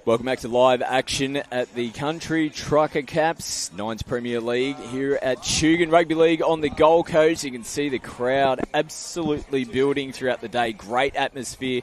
Welcome back to live action at the Country Trucker Caps, Nines Premier League here at Tugun Rugby League on the Gold Coast. You can see the crowd absolutely building throughout the day. Great atmosphere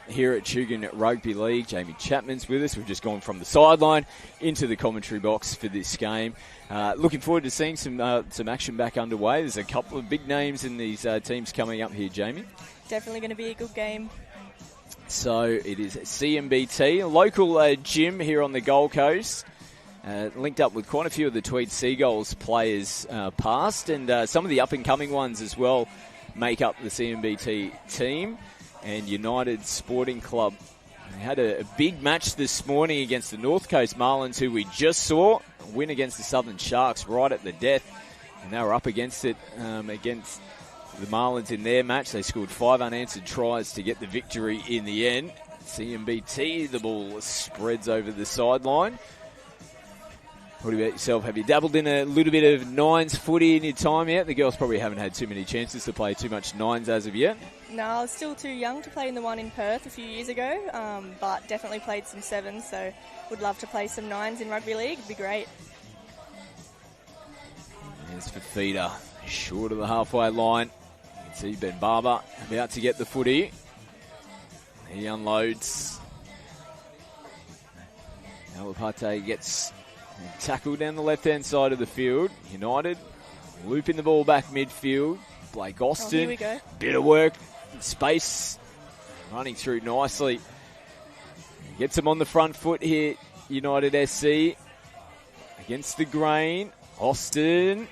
here at Tugun Rugby League. Jamie Chapman's with us. We've just gone from the sideline into the commentary box for this game. Looking forward to seeing some action back underway. There's a couple of big names in these teams coming up here, Jamie. Definitely going to be a good game. So it is CMBT, a local gym here on the Gold Coast, linked up with quite a few of the Tweed Seagulls players past, and some of the up-and-coming ones as well make up the CMBT team. And United Sporting Club, they had a big match this morning against the North Coast Marlins, who we just saw win against the Southern Sharks right at the death, and they were up against it against the Marlins in their match. They scored 5 unanswered tries to get the victory in the end. CMBT, the ball spreads over the sideline. What about yourself? Have you dabbled in a little bit of nines footy in your time yet? The girls probably haven't had too many chances to play too much nines as of yet. No, I was still too young to play in the one in Perth a few years ago, but definitely played some sevens, so would love to play some nines in rugby league. It'd be great. There's Fafita, short of the halfway line. See Ben Barber about to get the footy. He unloads. Alapate gets tackled down the left-hand side of the field. United looping the ball back midfield. Blake Austin. Here we go. Bit of work. Space running through nicely. Gets him on the front foot here. United SC against the grain. Austin.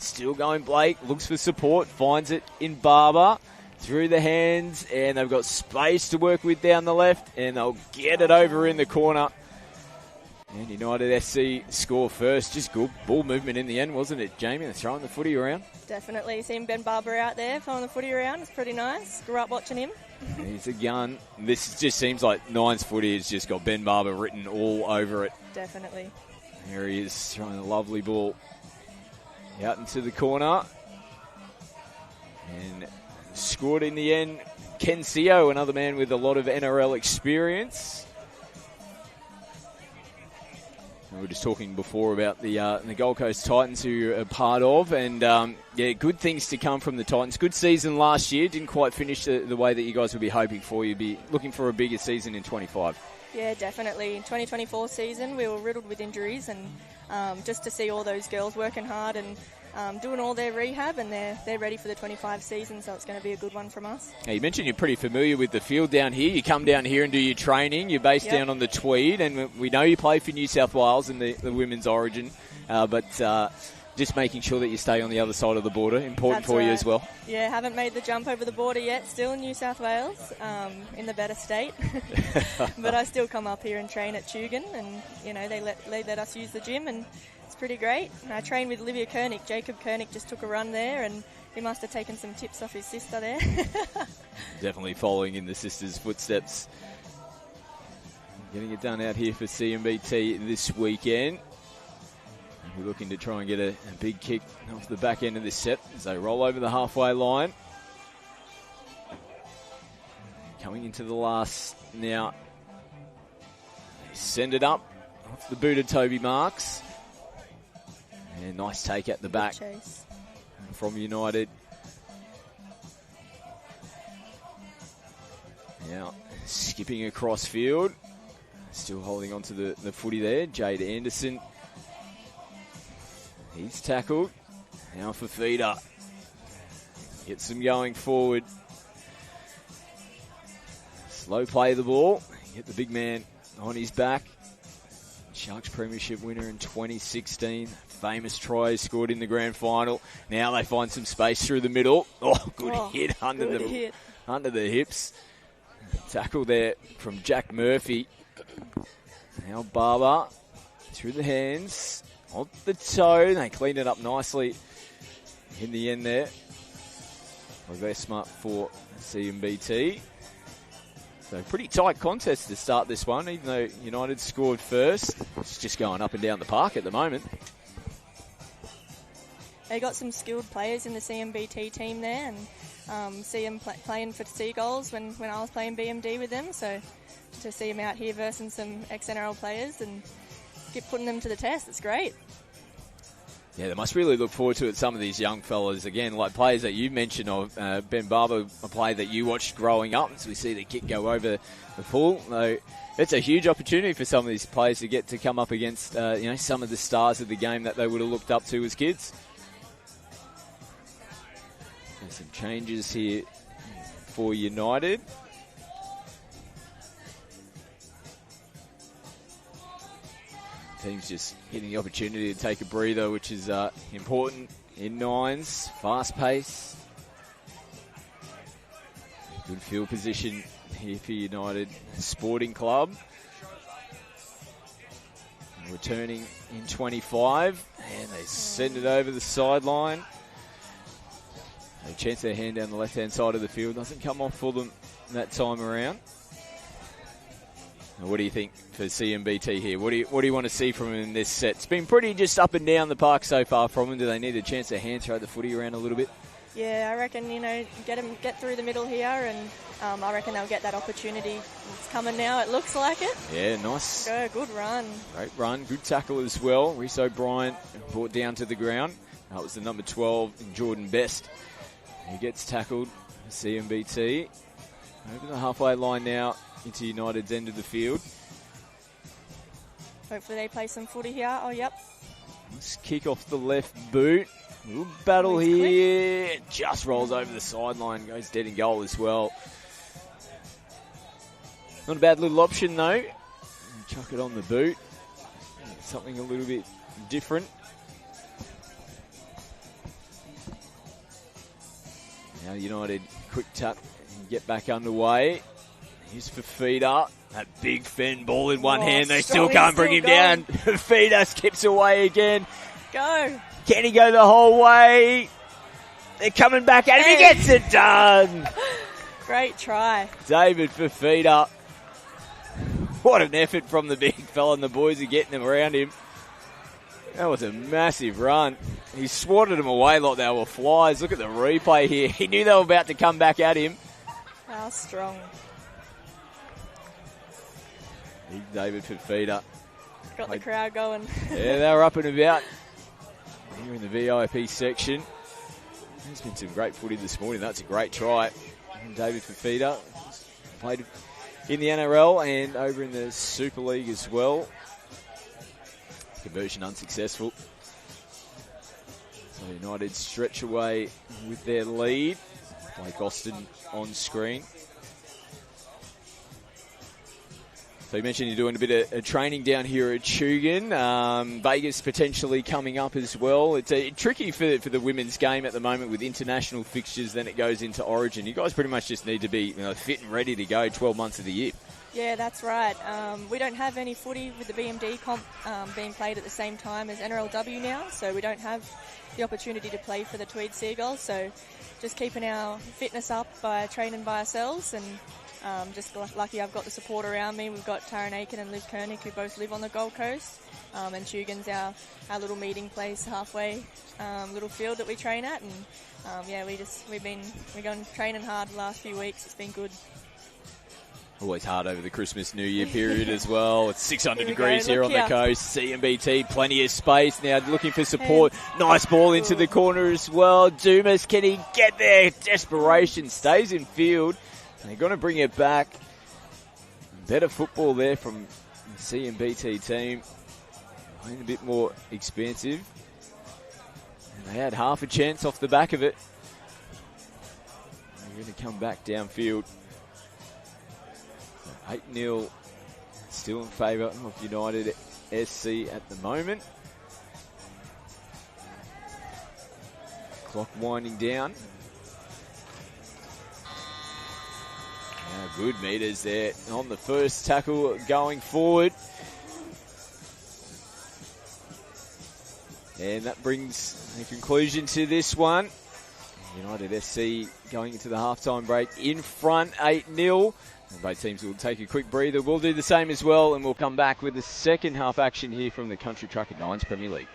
Still going Blake, looks for support, finds it in Barber, through the hands, and they've got space to work with down the left, and they'll get it over in the corner. And United SC score first. Just good ball movement in the end, wasn't it, Jamie? They're throwing the footy around. Definitely. Seeing Ben Barber out there throwing the footy around. It's pretty nice. Grew up watching him. He's a gun. This just seems like Nines footy has just got Ben Barber written all over it. Definitely. There he is, throwing a lovely ball out into the corner. And scored in the end. Ken Seo, another man with a lot of NRL experience. We were just talking before about the Gold Coast Titans who you're a part of. And, good things to come from the Titans. Good season last year. Didn't quite finish the way that you guys would be hoping for. You'd be looking for a bigger season in 25. Yeah, definitely. 2024 season, we were riddled with injuries, and just to see all those girls working hard and doing all their rehab, and they're ready for the 25 season, so it's going to be a good one from us. Now, you mentioned you're pretty familiar with the field down here. You come down here and do your training. You're based down on the Tweed, and we know you play for New South Wales in the women's origin, but just making sure that you stay on the other side of the border, important for you as well. Yeah, haven't made the jump over the border yet, still in New South Wales, in the better state. But I still come up here and train at Tugun, and, they let us use the gym, and it's pretty great. And I train with Olivia Koenig. Jacob Koenig just took a run there, and he must have taken some tips off his sister there. Definitely following in the sister's footsteps. Getting it done out here for CMBT this weekend. We're looking to try and get a big kick off the back end of this set as they roll over the halfway line. Coming into the last now. They send it up off the boot of Toby Marks. And nice take at the back from United. Now skipping across field. Still holding on to the footy there. Jade Anderson. He's tackled. Now for Feeder. Gets them going forward. Slow play the ball. Get the big man on his back. Sharks Premiership winner in 2016. Famous try scored in the grand final. Now they find some space through the middle. Oh, good hit under the hips. Tackle there from Jack Murphy. Now Barber through the hands. On the toe, they cleaned it up nicely in the end there. Lavesma for CMBT. So pretty tight contest to start this one, even though United scored first. It's just going up and down the park at the moment. They got some skilled players in the CMBT team there, and see them playing for Seagulls when I was playing BMD with them. So to see him out here versus some ex-NRL players and keep putting them to the test. It's great. Yeah, they must really look forward to it, some of these young fellas. Again, like players that you mentioned of Ben Barber, a player that you watched growing up, as we see the kick go over the pool. It's a huge opportunity for some of these players to get to come up against some of the stars of the game that they would have looked up to as kids. There's some changes here for United. Team's just getting the opportunity to take a breather, which is important in nines. Fast pace. Good field position here for United Sporting Club. Returning in 25, and they send it over the sideline. They chance their hand down the left-hand side of the field. Doesn't come off for them that time around. What do you think for CMBT here? What do you want to see from him in this set? It's been pretty just up and down the park so far from him. Do they need a chance to hand throw the footy around a little bit? Yeah, I reckon, get through the middle here, and I reckon they'll get that opportunity. It's coming now, it looks like it. Yeah, nice. Good run. Great run, good tackle as well. Rhys O'Brien brought down to the ground. That was the number 12, Jordan Best. He gets tackled, CMBT. Over the halfway line now, into United's end of the field. Hopefully they play some footy here. Oh, yep. Let's kick off the left boot. A little battle here. Quick. Just rolls over the sideline. Goes dead in goal as well. Not a bad little option, though. Chuck it on the boot. Something a little bit different. Now United quick tap and get back underway. Here's Fafita. That big Fen ball in one hand. They still can't bring him down. Fafita skips away again. Go. Can he go the whole way? They're coming back at him. He gets it done. Great try. David Fafita. What an effort from the big fella, and the boys are getting him around him. That was a massive run. He swatted them away like they were flies. Look at the replay here. He knew they were about to come back at him. How strong. Big David Fafita. Got the crowd going. Yeah, they were up and about here in the VIP section. There's been some great footy this morning. That's a great try. And David Fafita played in the NRL and over in the Super League as well. Conversion unsuccessful. So United stretch away with their lead. Blake Austin on screen. So you mentioned you're doing a bit of training down here at Tugun. Vegas potentially coming up as well. It's tricky for the women's game at the moment with international fixtures. Then it goes into Origin. You guys pretty much just need to be fit and ready to go 12 months of the year. Yeah, that's right. We don't have any footy with the BMD comp being played at the same time as NRLW now, so we don't have the opportunity to play for the Tweed Seagulls. So just keeping our fitness up by training by ourselves, and just lucky I've got the support around me. We've got Taryn Aiken and Liv Koenig, who both live on the Gold Coast, and Tugun's our little meeting place halfway, little field that we train at, and we've gone training hard the last few weeks. It's been good. Always hard over the Christmas New Year period as well. It's 600 degrees here on the coast. CMBT, plenty of space now, looking for support. Nice ball into the corner as well. Dumas, can he get there? Desperation, stays in field. They're going to bring it back. Better football there from the CMBT team. Playing a bit more expansive. And they had half a chance off the back of it. They're going to come back downfield. 8-0 still in favour of United SC at the moment. Clock winding down. Good meters there on the first tackle going forward. And that brings a conclusion to this one. United SC going into the halftime break in front, 8-0. Both teams will take a quick breather. We'll do the same as well, and we'll come back with the second half action here from the Country Truck at Nines Premier League.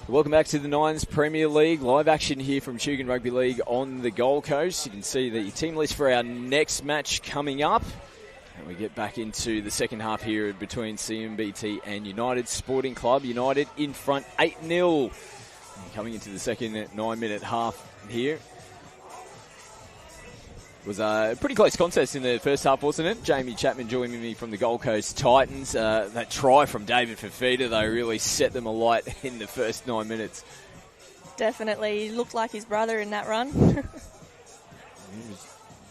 Welcome back to the Nines Premier League. Live action here from Tugun Rugby League on the Gold Coast. You can see the team list for our next match coming up. And we get back into the second half here between CMBT and United Sporting Club. United in front 8-0. Coming into the second 9-minute half here. It was a pretty close contest in the first half, wasn't it? Jamie Chapman joining me from the Gold Coast Titans. That try from David Fafita, though, really set them alight in the first 9 minutes. Definitely. He looked like his brother in that run.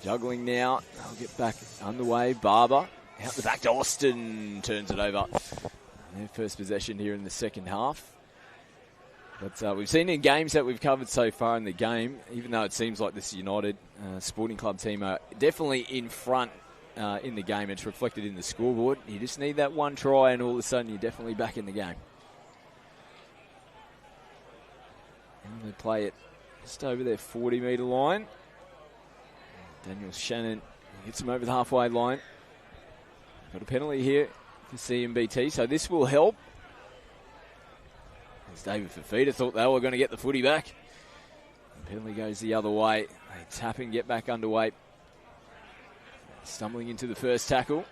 Juggling now. I'll get back underway. Barber out the back to Austin. Turns it over. Their first possession here in the second half. But we've seen in games that we've covered so far in the game, even though it seems like this United Sporting Club team are definitely in front in the game. It's reflected in the scoreboard. You just need that one try and all of a sudden you're definitely back in the game. And they play it just over their 40-metre line. Daniel Shannon hits him over the halfway line. Got a penalty here for CMBT, so this will help. As David Fafita thought they were going to get the footy back. The penalty goes the other way. They tap and get back underway. Stumbling into the first tackle.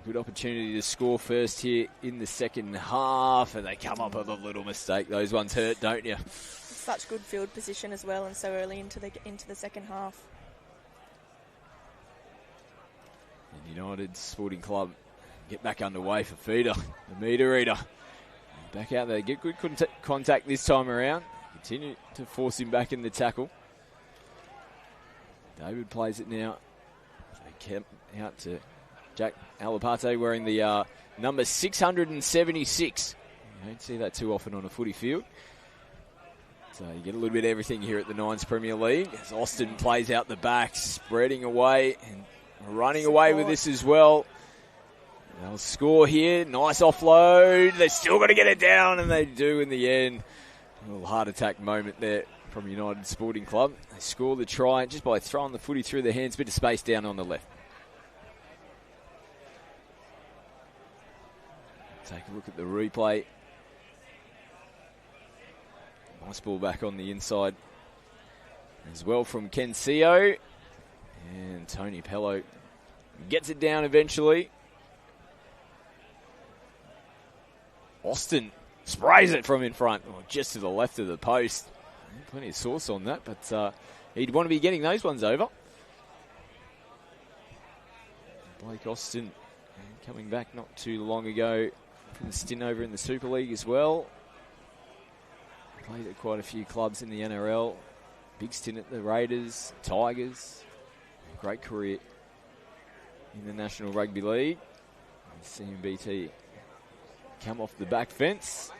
Good opportunity to score first here in the second half. And they come up with a little mistake. Those ones hurt, don't you? Such good field position as well, and so early into the second half. And United Sporting Club get back underway for Feeder, the meter eater. Back out there, get good contact this time around. Continue to force him back in the tackle. David plays it now. They kept out to Jack Alapate wearing the number 676. You don't see that too often on a footy field. So you get a little bit of everything here at the Nines Premier League. As Austin plays out the back, spreading away and running away with this as well. They'll score here. Nice offload. They're still got to get it down, and they do in the end. A little heart attack moment there from United Sporting Club. They score the try just by throwing the footy through their hands. Bit of space down on the left. Take a look at the replay. Nice ball back on the inside as well from Ken Seo. And Tony Pello gets it down eventually. Austin sprays it from in front, or just to the left of the post. Plenty of sauce on that, but he'd want to be getting those ones over. Blake Austin coming back not too long ago from the stint over in the Super League as well. Played at quite a few clubs in the NRL. Big stint at the Raiders, Tigers. Great career in the National Rugby League. CMBT come off the back fence.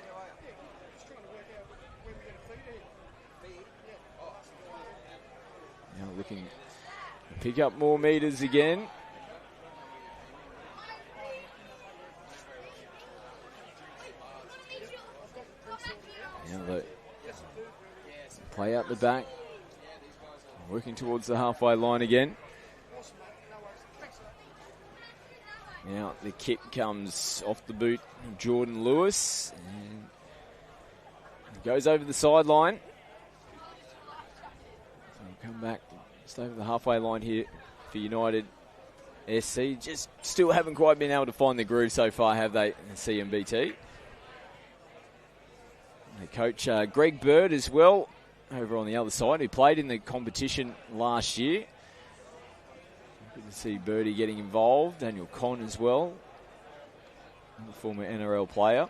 Now looking to pick up more metres again. Now they play out the back. Working towards the halfway line again. Now the kick comes off the boot of Jordan Lewis and it goes over the sideline. So we'll come back just over the halfway line here for United SC. Just still haven't quite been able to find the groove so far, have they, in CMBT? The coach Greg Bird as well over on the other side, who played in the competition last year. Good to see Birdie getting involved. Daniel Conn as well, the former NRL player.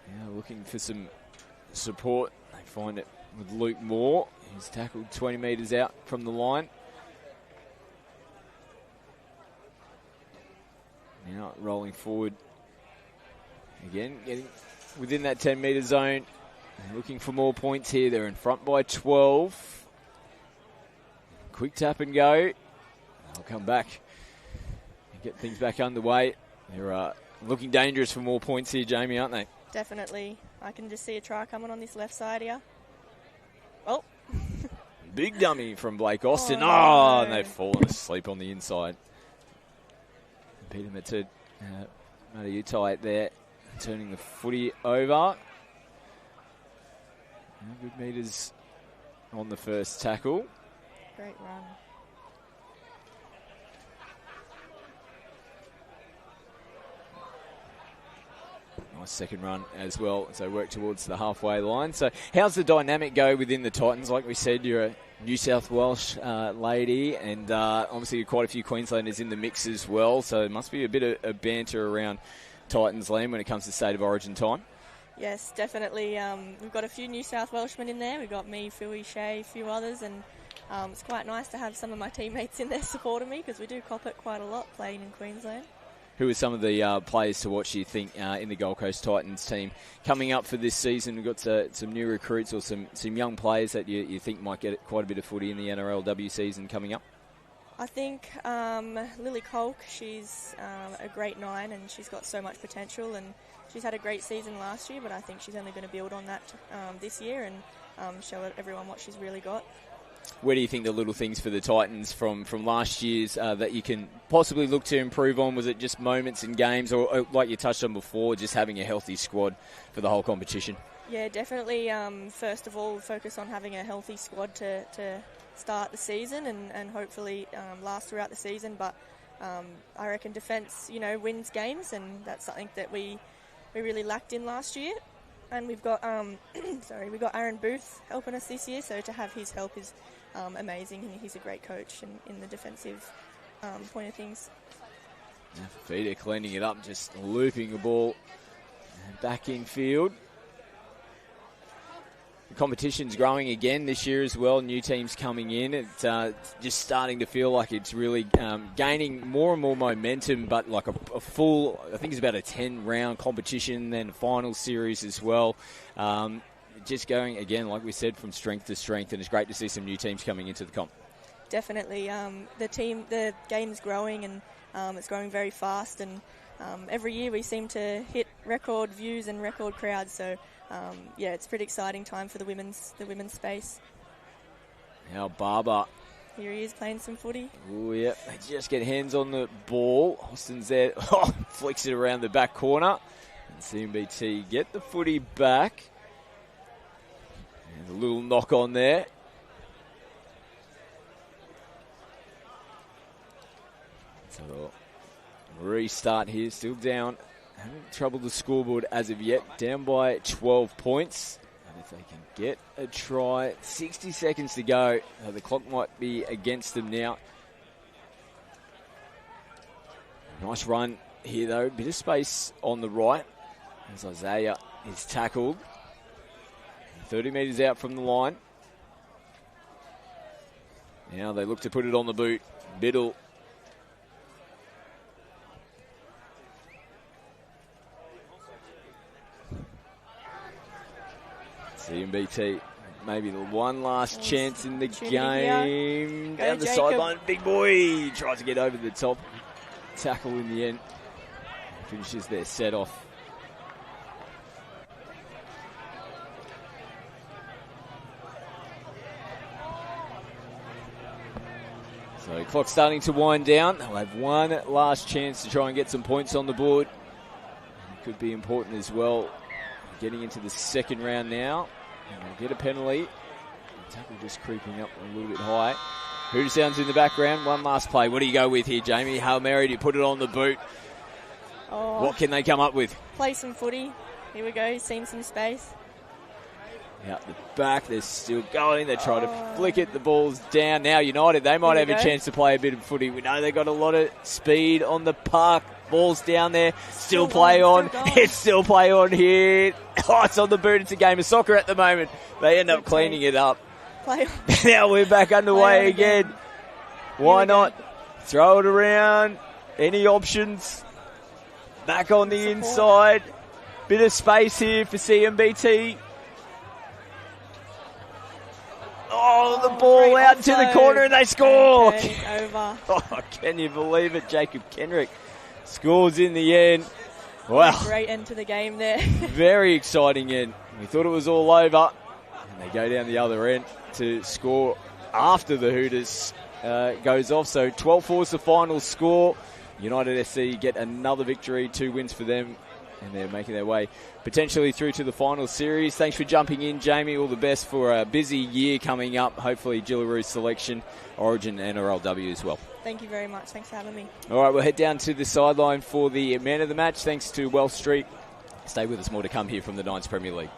Now looking for some support. They find it with Luke Moore. He's tackled 20 metres out from the line. Now rolling forward. Again, getting within that 10-metre zone. Looking for more points here. They're in front by 12. Quick tap and go. They'll come back and get things back underway. They're looking dangerous for more points here, Jamie, aren't they? Definitely. I can just see a try coming on this left side here. Oh. Big dummy from Blake Austin. Oh, and they've fallen asleep on the inside. Peter Matautai there, turning the footy over. Good meters on the first tackle. Great run. Nice second run as well, so work towards the halfway line. So how's the dynamic go within the Titans? Like we said, you're a New South Welsh lady, and obviously quite a few Queenslanders in the mix as well, so it must be a bit of banter around Titans land when it comes to State of Origin time. Yes, definitely. We've got a few New South Welshmen in there. We've got me, Philly, Shay, a few others, and it's quite nice to have some of my teammates in there supporting me because we do cop it quite a lot playing in Queensland. Who are some of the players to watch, you think, in the Gold Coast Titans team coming up for this season? We've got some new recruits or some young players that you think might get quite a bit of footy in the NRLW season coming up? I think Lily Kolk, she's a great 9 and she's got so much potential, and she's had a great season last year, but I think she's only going to build on that this year and show everyone what she's really got. Where do you think the little things for the Titans from last year's that you can possibly look to improve on? Was it just moments in games, or like you touched on before, just having a healthy squad for the whole competition? Yeah, definitely. First of all, focus on having a healthy squad to start the season and hopefully last throughout the season. But I reckon defence, wins games, and that's something that we really lacked in last year. And we've got we've got Aaron Booth helping us this year, so to have his help is amazing, and he's a great coach in the defensive point of things. Feeder cleaning it up, just looping the ball back in field. The competition's growing again this year as well. New teams coming in. It's just starting to feel like it's really gaining more and more momentum, but like a full, I think it's about a 10-round competition, then a final series as well. Just going, again, like we said, from strength to strength, and it's great to see some new teams coming into the comp. Definitely. The game's growing, and it's growing very fast, and every year we seem to hit record views and record crowds, so it's a pretty exciting time for the women's space. Now Barber. Here he is playing some footy. Oh, yeah. They just get hands on the ball. Austin's there. Flicks it around the back corner. And CMBT get the footy back. And a little knock on there. So restart here. Still down. Haven't troubled the scoreboard as of yet. Down by 12 points. And if they can get a try, 60 seconds to go. The clock might be against them now. Nice run here, though. Bit of space on the right as Isaiah is tackled. 30 metres out from the line. Now they look to put it on the boot. Biddle. CMBT, maybe the one last chance in the game. Down the sideline, big boy tries to get over the top. Tackle in the end. Finishes their set off. So clock's starting to wind down. They'll have one last chance to try and get some points on the board. It could be important as well. Getting into the second round now. And they'll get a penalty. The tackle just creeping up a little bit high. Hooter sounds in the background. One last play. What do you go with here, Jamie? Hail Mary, do you put it on the boot? Oh, what can they come up with? Play some footy. Here we go. Seeing some space. Out the back, they're still going. They try to flick it. The ball's down. Now United, they might have a chance to play a bit of footy. We know they've got a lot of speed on the park. Ball's down there. Still play on. It's still play on here. Oh, it's on the boot. It's a game of soccer at the moment. They end up cleaning it up. Play on. Now we're back underway again. Why not? Throw it around. Any options? Back on the inside. Bit of space here for CMBT. Oh, the ball out into the corner and they score. Over. Oh, can you believe it? Jacob Kenrick scores in the end. Wow. Great end to the game there. Very exciting end. We thought it was all over. And they go down the other end to score after the Hooters goes off. So 12-4 is the final score. United SC get another victory, 2 wins for them, and they're making their way potentially through to the final series. Thanks for jumping in, Jamie. All the best for a busy year coming up. Hopefully Gillaroos selection, Origin, NRLW as well. Thank you very much. Thanks for having me. All right, we'll head down to the sideline for the man of the match. Thanks to Welsh Street. Stay with us, more to come here from the Nines Premier League.